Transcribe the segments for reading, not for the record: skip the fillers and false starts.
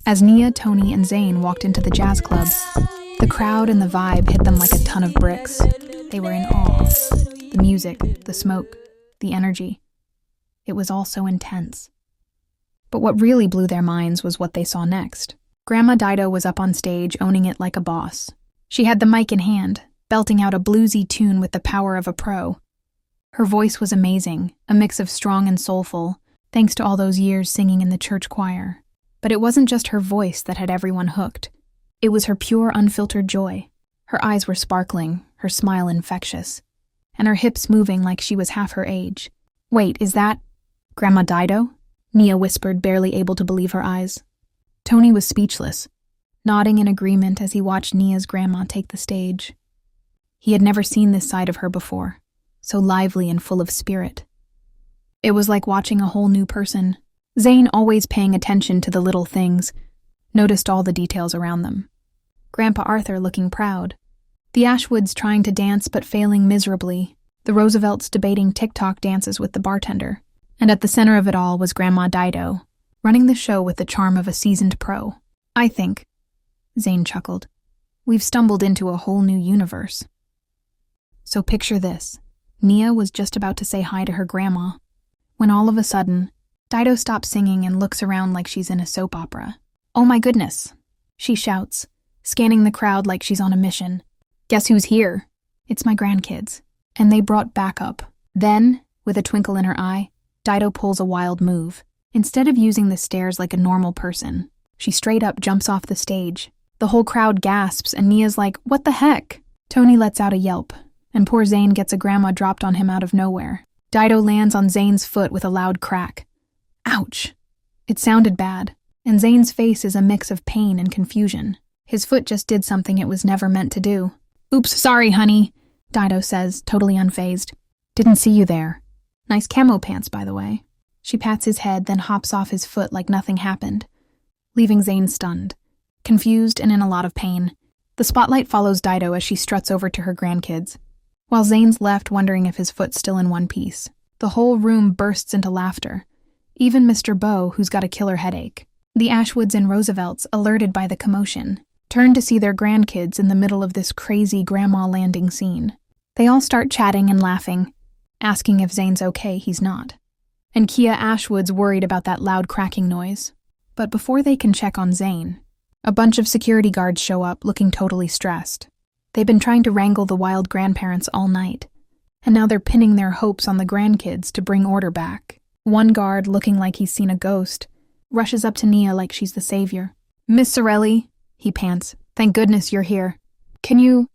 As Nia, Tony, and Zane walked into the jazz club, the crowd and the vibe hit them like a ton of bricks. They were in awe. The music, the smoke, the energy. It was all so intense. But what really blew their minds was what they saw next. Grandma Dido was up on stage, owning it like a boss. She had the mic in hand, belting out a bluesy tune with the power of a pro. Her voice was amazing, a mix of strong and soulful, thanks to all those years singing in the church choir. But it wasn't just her voice that had everyone hooked. It was her pure, unfiltered joy. Her eyes were sparkling, her smile infectious, and her hips moving like she was half her age. "Wait, is that Grandma Dido?" Nia whispered, barely able to believe her eyes. Tony was speechless, nodding in agreement as he watched Nia's grandma take the stage. He had never seen this side of her before, so lively and full of spirit. It was like watching a whole new person. Zane, always paying attention to the little things, noticed all the details around them. Grandpa Arthur looking proud. The Ashwoods trying to dance but failing miserably. The Roosevelts debating TikTok dances with the bartender. And at the center of it all was Grandma Dido, running the show with the charm of a seasoned pro. "I think," Zane chuckled, "we've stumbled into a whole new universe." So picture this. Nia was just about to say hi to her grandma, when all of a sudden, Dido stops singing and looks around like she's in a soap opera. "Oh my goodness," she shouts, scanning the crowd like she's on a mission. "Guess who's here? It's my grandkids." And they brought backup. Then, with a twinkle in her eye, Dido pulls a wild move. Instead of using the stairs like a normal person, she straight up jumps off the stage. The whole crowd gasps, and Nia's like, "What the heck?" Tony lets out a yelp, and poor Zane gets a grandma dropped on him out of nowhere. Dido lands on Zane's foot with a loud crack. Ouch! It sounded bad, and Zane's face is a mix of pain and confusion. His foot just did something it was never meant to do. "Oops, sorry, honey," Dido says, totally unfazed. "Didn't see you there. Nice camo pants, by the way." She pats his head, then hops off his foot like nothing happened, leaving Zane stunned, confused, and in a lot of pain. The spotlight follows Dido as she struts over to her grandkids, while Zane's left wondering if his foot's still in one piece. The whole room bursts into laughter, even Mr. Beau, who's got a killer headache. The Ashwoods and Roosevelts, alerted by the commotion, turn to see their grandkids in the middle of this crazy grandma landing scene. They all start chatting and laughing, asking if Zane's okay. He's not. And Kia Ashwood's worried about that loud cracking noise. But before they can check on Zane, a bunch of security guards show up looking totally stressed. They've been trying to wrangle the wild grandparents all night, and now they're pinning their hopes on the grandkids to bring order back. One guard, looking like he's seen a ghost, rushes up to Nia like she's the savior. "Miss Sorelli," he pants, "thank goodness you're here. Can you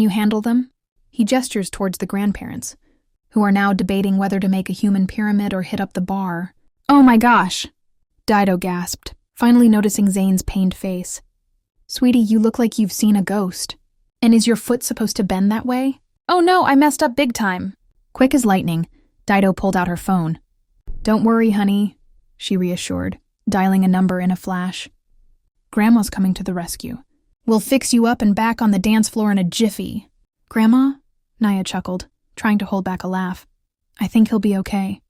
handle them?" He gestures towards the grandparents, who are now debating whether to make a human pyramid or hit up the bar. "Oh my gosh," Dido gasped, finally noticing Zane's pained face. "Sweetie, you look like you've seen a ghost. And is your foot supposed to bend that way?" "Oh no, I messed up big time." Quick as lightning, Dido pulled out her phone. "Don't worry, honey," she reassured, dialing a number in a flash. "Grandma's coming to the rescue. We'll fix you up and back on the dance floor in a jiffy." "Grandma?" Nia chuckled, trying to hold back a laugh. "I think he'll be okay.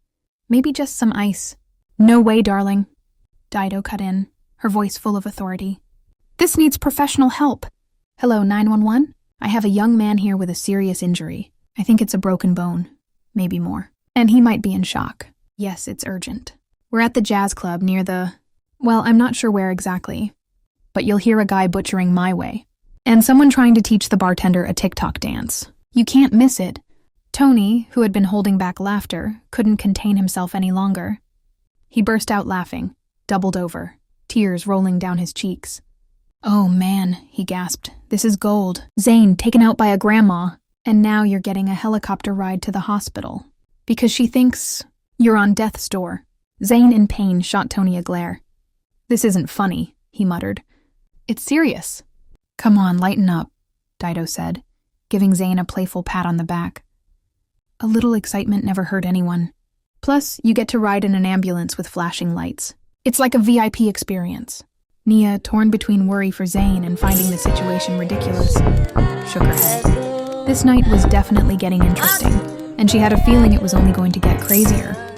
Maybe just some ice." "No way, darling," Dido cut in, her voice full of authority. "This needs professional help. Hello, 911? I have a young man here with a serious injury. I think it's a broken bone, maybe more. And he might be in shock. Yes, it's urgent. We're at the jazz club near well, I'm not sure where exactly, but you'll hear a guy butchering my way. And someone trying to teach the bartender a TikTok dance. You can't miss it." Tony, who had been holding back laughter, couldn't contain himself any longer. He burst out laughing, doubled over, tears rolling down his cheeks. "Oh man," he gasped, "this is gold. Zane taken out by a grandma, and now you're getting a helicopter ride to the hospital. Because she thinks you're on death's door." Zane, in pain, shot Tony a glare. "This isn't funny," he muttered. "It's serious." "Come on, lighten up," Dido said, giving Zane a playful pat on the back. "A little excitement never hurt anyone. Plus, you get to ride in an ambulance with flashing lights. It's like a VIP experience." Nia, torn between worry for Zane and finding the situation ridiculous, shook her head. This night was definitely getting interesting, and she had a feeling it was only going to get crazier.